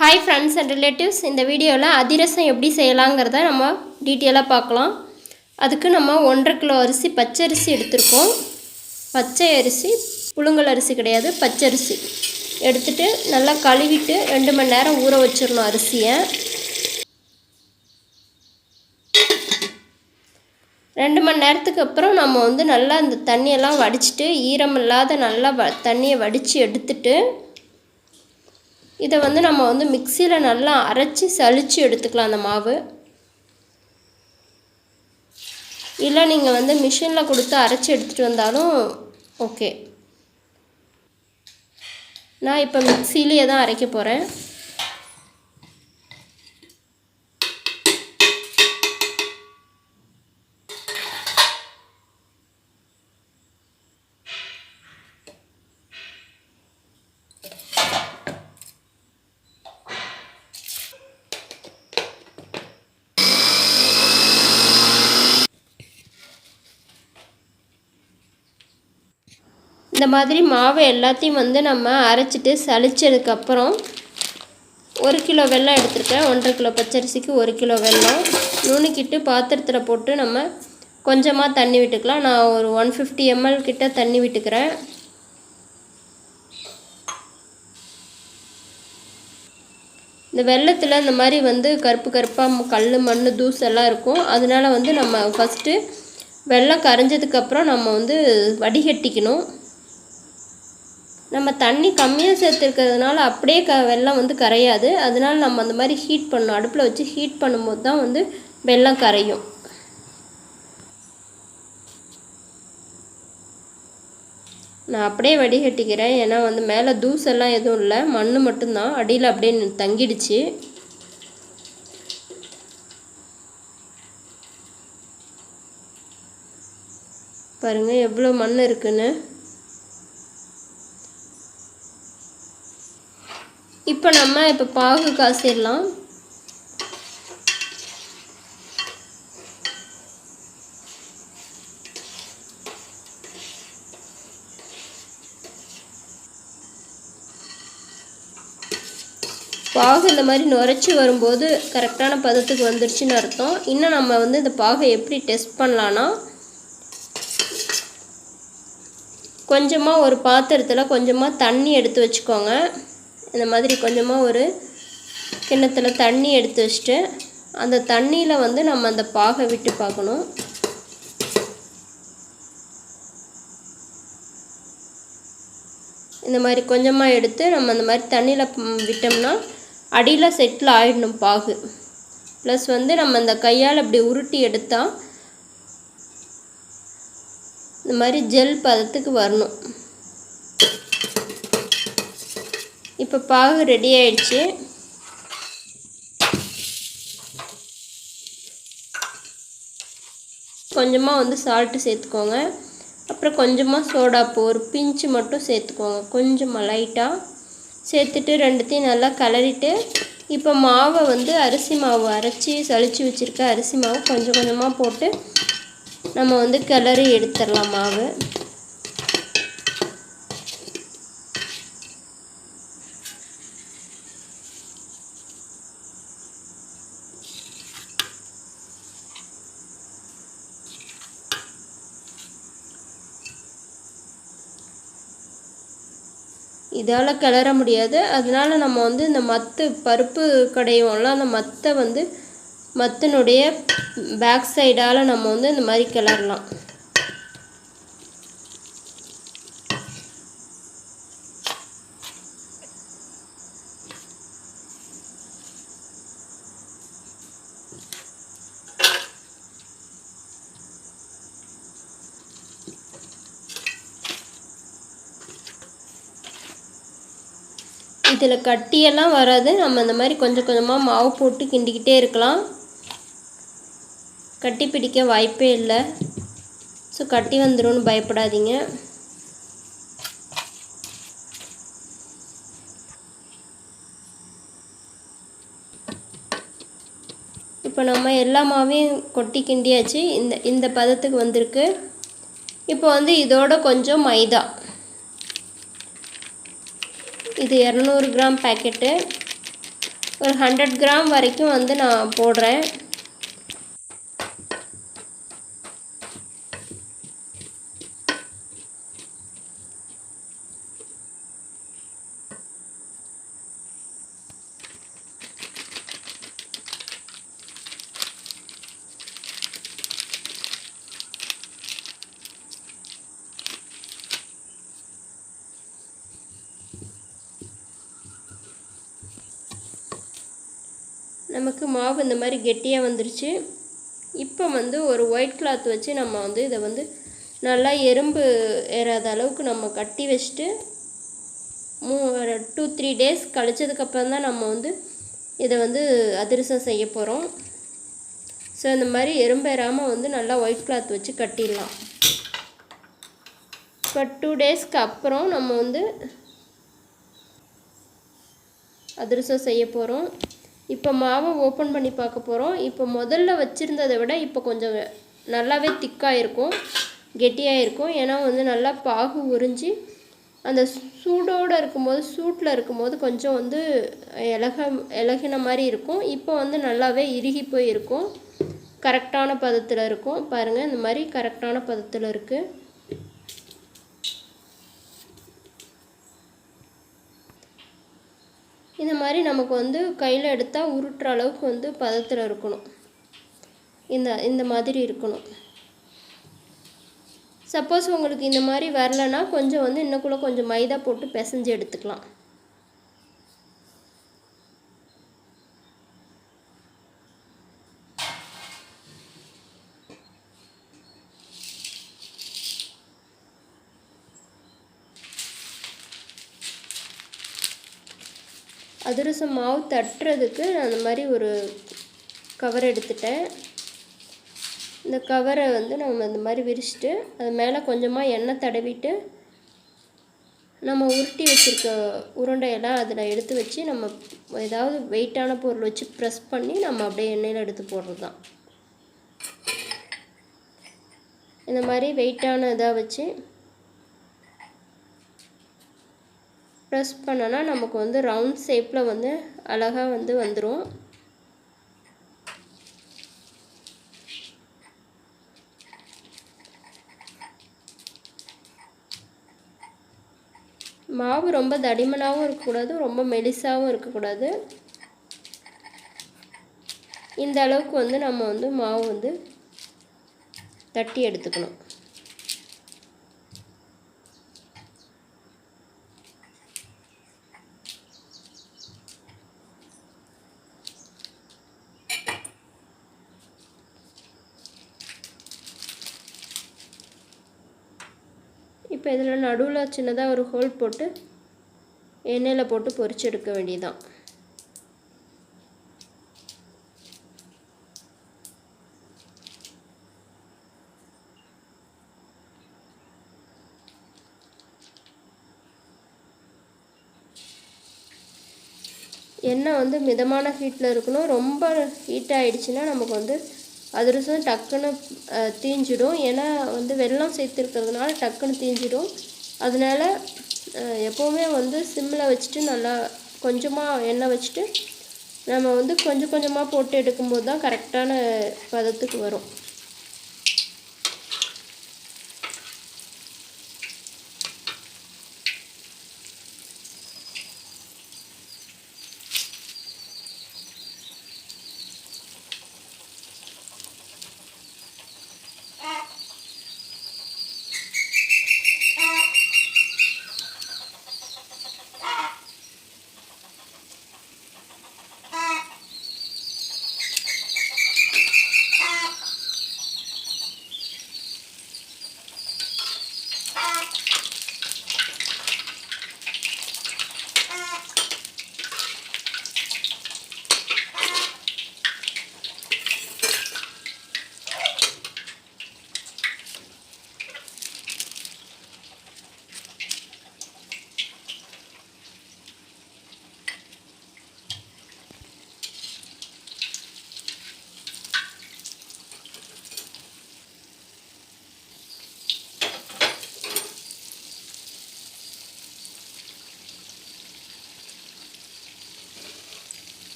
Hi friends and relatives, இந்த வீடியோவில் அதிரசம் எப்படி செய்யலாங்கிறத நம்ம டீட்டெயிலாக பார்க்கலாம். அதுக்கு நம்ம 1.5 கிலோ அரிசி பச்சரிசி எடுத்துருக்கோம். பச்சை அரிசி, புழுங்கல் அரிசி கிடையாது, பச்சரிசி எடுத்துகிட்டு நல்லா கழுவிட்டு 2 மணி நேரம் ஊற வச்சிடணும் அரிசியை. 2 மணி நேரத்துக்கு அப்புறம் நம்ம நல்லா அந்த தண்ணியெல்லாம் வடிச்சிட்டு, ஈரம் இல்லாத நல்லா தண்ணியை வடித்து எடுத்துட்டு இதை நம்ம மிக்சியில் நல்லா அரைச்சி சலித்து எடுத்துக்கலாம் அந்த மாவு. இல்லை நீங்கள் மிஷினில் கொடுத்து அரைச்சி எடுத்துகிட்டு வந்தாலும் ஓகே. நான் இப்போ மிக்சியிலேயே தான் அரைக்க போகிறேன். இந்த மாதிரி மாவு எல்லாத்தையும் நம்ம அரைச்சிட்டு சலிச்சதுக்கப்புறம் 1 கிலோ வெல்லம் எடுத்துருக்கேன். 1.5 கிலோ பச்சரிசிக்கு 1 கிலோ வெல்லம் நுணுக்கிட்டு பாத்திரத்தில் போட்டு நம்ம கொஞ்சமாக தண்ணி விட்டுக்கலாம். நான் ஒரு 150 ml கிட்ட தண்ணி விட்டுக்கிறேன். இந்த வெல்லத்தில் இந்த மாதிரி கருப்பு கருப்பாக கல் மண் தூசு எல்லாம் இருக்கும். அதனால நம்ம ஃபஸ்ட்டு வெல்லம் கரைஞ்சதுக்கப்புறம் நம்ம வடிகட்டிக்கணும். நம்ம தண்ணி கம்மியாக சேர்த்துருக்கிறதுனால அப்படியே வெல்லம் கரையாது. அதனால நம்ம அந்த மாதிரி ஹீட் பண்ணணும். அடுப்பில் வச்சு ஹீட் பண்ணும்போது தான் வெல்லம் கரையும். நான் அப்படியே வடிகட்டிக்கிறேன். ஏன்னா மேலே தூசெல்லாம் எதுவும் இல்லை, மண் மட்டும்தான் அடியில் அப்படியே தங்கிடுச்சு. பாருங்கள் எவ்வளோ மண் இருக்குன்னு. இப்போ நம்ம பாகு காய்ச்சிடலாம். பாகு இந்த மாதிரி நுரைச்சி வரும்போது கரெக்டான பதத்துக்கு வந்துருச்சுன்னு அர்த்தம். இன்னும் நம்ம இந்த பாகை எப்படி டெஸ்ட் பண்ணலான்னா, கொஞ்சமாக ஒரு பாத்திரத்தில் கொஞ்சமாக தண்ணி எடுத்து வச்சுக்கோங்க. இந்த மாதிரி கொஞ்சமாக ஒரு கிண்ணத்தில் தண்ணி எடுத்து வச்சுட்டு அந்த தண்ணியில் நம்ம அந்த பாகை விட்டு பார்க்கணும். இந்த மாதிரி கொஞ்சமாக எடுத்து நம்ம அந்த மாதிரி தண்ணியில் விட்டோம்னா அடியில் செட்டில் ஆகிடணும் பாகு. ப்ளஸ் நம்ம அந்த கையால் இப்படி உருட்டி எடுத்தால் இந்த மாதிரி ஜெல் பதத்துக்கு வரணும். இப்போ பாகு ரெடி ஆயிடுச்சு. கொஞ்சமாக சால்ட்டு சேர்த்துக்கோங்க. அப்புறம் கொஞ்சமாக சோடாப்பு ஒரு பிஞ்சு மட்டும் சேர்த்துக்கோங்க. கொஞ்சமாக லைட்டாக சேர்த்துட்டு ரெண்டுத்தையும் நல்லா கிளறிட்டு, இப்போ மாவை அரிசி மாவு அரைச்சி சலிச்சு வச்சுருக்க அரிசி மாவு கொஞ்சம் கொஞ்சமாக போட்டு நம்ம கிளறி எடுத்துடலாம் மாவு. இதால் கிளற முடியாது. அதனால நம்ம இந்த மத்து பருப்பு கடையோம்ல, அந்த மத்தை மத்தினுடைய பேக் சைடால் நம்ம இந்த மாதிரி கிளறலாம். இதில் கட்டியெல்லாம் வராது. நம்ம இந்த மாதிரி கொஞ்சம் கொஞ்சமாக மாவு போட்டு கிண்டிக்கிட்டே இருக்கலாம். கட்டி பிடிக்க வாய்ப்பே இல்லை. ஸோ கட்டி வந்துடும்னு பயப்படாதீங்க. இப்போ நம்ம எல்லா மாவையும் கொட்டி கிண்டியாச்சு. இந்த பதத்துக்கு வந்திருக்கு. இப்போ இதோட கொஞ்சம் மைதா இது 200 கிராம் பேக்கெட்டு. ஒரு 100 கிராம் வரைக்கும் வந்து நான் போடுறேன். நமக்கு மாவு இந்த மாதிரி கெட்டியாக வந்துருச்சு. இப்போ வந்து ஒரு ஒயிட் கிளாத் வச்சு நம்ம வந்து இதை வந்து நல்லா எறும்பு ஏறாத அளவுக்கு நம்ம கட்டி வச்சுட்டு 2-3 டேஸ் கழிச்சதுக்கப்புறம் தான் நம்ம வந்து இதை வந்து அதிரசம் செய்ய போகிறோம். ஸோ இந்த மாதிரி எறும்பு ஏறாமல் வந்து நல்லா ஒயிட் கிளாத் வச்சு கட்டிடலாம். இப்போ 2 டேஸ்க்கு அப்புறம் நம்ம வந்து அதிரசம் செய்ய போகிறோம். இப்போ மாவை ஓப்பன் பண்ணி பார்க்க போகிறோம். இப்போ முதல்ல வச்சுருந்ததை விட இப்போ கொஞ்சம் நல்லாவே திக்காக இருக்கும், கெட்டியாக இருக்கும். ஏன்னா வந்து நல்லா பாகு உறிஞ்சி அந்த சூடோடு இருக்கும்போது, சூட்டில் இருக்கும்போது கொஞ்சம் வந்து இலகின மாதிரி இருக்கும். இப்போ வந்து நல்லாவே இறுகி போய் இருக்கும், கரெக்டான பதத்தில் இருக்கும். பாருங்கள், இந்த மாதிரி கரெக்டான பதத்தில் இருக்குது. இந்த மாதிரி நமக்கு வந்து கையில் எடுத்தால் உருட்டுற அளவுக்கு வந்து பதத்தில் இருக்கணும். இந்த மாதிரி இருக்கணும். சப்போஸ் உங்களுக்கு இந்த மாதிரி வரலன்னா கொஞ்சம் வந்து இன்னுக்குள்ளே கொஞ்சம் மைதா போட்டு பிசைஞ்சு எடுத்துக்கலாம். அதிரசம் மாவு தட்டுறதுக்கு நான் அந்த மாதிரி ஒரு கவர் எடுத்துட்டேன். இந்த கவரை வந்து நம்ம இந்த மாதிரி விரிச்சிட்டு அது மேலே கொஞ்சமாக எண்ணெய் தடவிட்டு நம்ம உருட்டி வச்சுருக்க உருண்டையெல்லாம் அதில் எடுத்து வச்சு நம்ம ஏதாவது வெயிட்டான பொருள் வச்சு ப்ரெஸ் பண்ணி நம்ம அப்படியே எண்ணெயில் எடுத்து போடுறது தான். இந்த மாதிரி வெயிட்டான இதாக வச்சு ப்ரெஸ் பண்ணனா நமக்கு வந்து ரவுண்ட் ஷேப்பில் வந்து அழகாக வந்து வந்துடும். மாவு ரொம்ப தடிமனாகவும் இருக்கக்கூடாது, ரொம்ப மெலிசாகவும் இருக்கக்கூடாது. இந்த அளவுக்கு வந்து நம்ம வந்து மாவு வந்து தட்டி எடுத்துக்கணும். இப்போ இதில் நடுவில் சின்னதாக ஒரு ஹோல் போட்டு எண்ணெயில் போட்டு பொரிச்சு எடுக்க வேண்டியதுதான். எண்ணெய் வந்து மிதமான ஹீட்டில் இருக்கணும். ரொம்ப ஹீட் ஆகிடுச்சுன்னா நமக்கு வந்து அதிரசம் டக்குன்னு தீஞ்சிடும். ஏன்னா வந்து வெல்லம் சேர்த்துருக்கிறதுனால டக்குன்னு தீஞ்சிடும். அதனால் எப்போவுமே வந்து சிம்மில் வச்சுட்டு நல்லா கொஞ்சமாக எண்ணெய் வச்சுட்டு நம்ம வந்து கொஞ்சம் கொஞ்சமாக போட்டு எடுக்கும்போது தான் கரெக்டான பதத்துக்கு வரும்.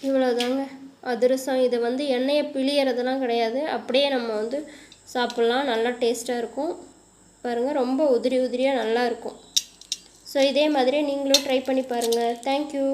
இவ்வளோதாங்க அதிரசம். இதை வந்து எண்ணெயை பிழியறதுலாம் கிடையாது, அப்படியே நம்ம வந்து சாப்பிட்லாம். நல்லா டேஸ்ட்டாக இருக்கும் பாருங்கள், ரொம்ப உதிரி உதிரியாக நல்லா இருக்கும். ஸோ இதே மாதிரி நீங்களும் ட்ரை பண்ணி பாருங்கள். தேங்க்யூ.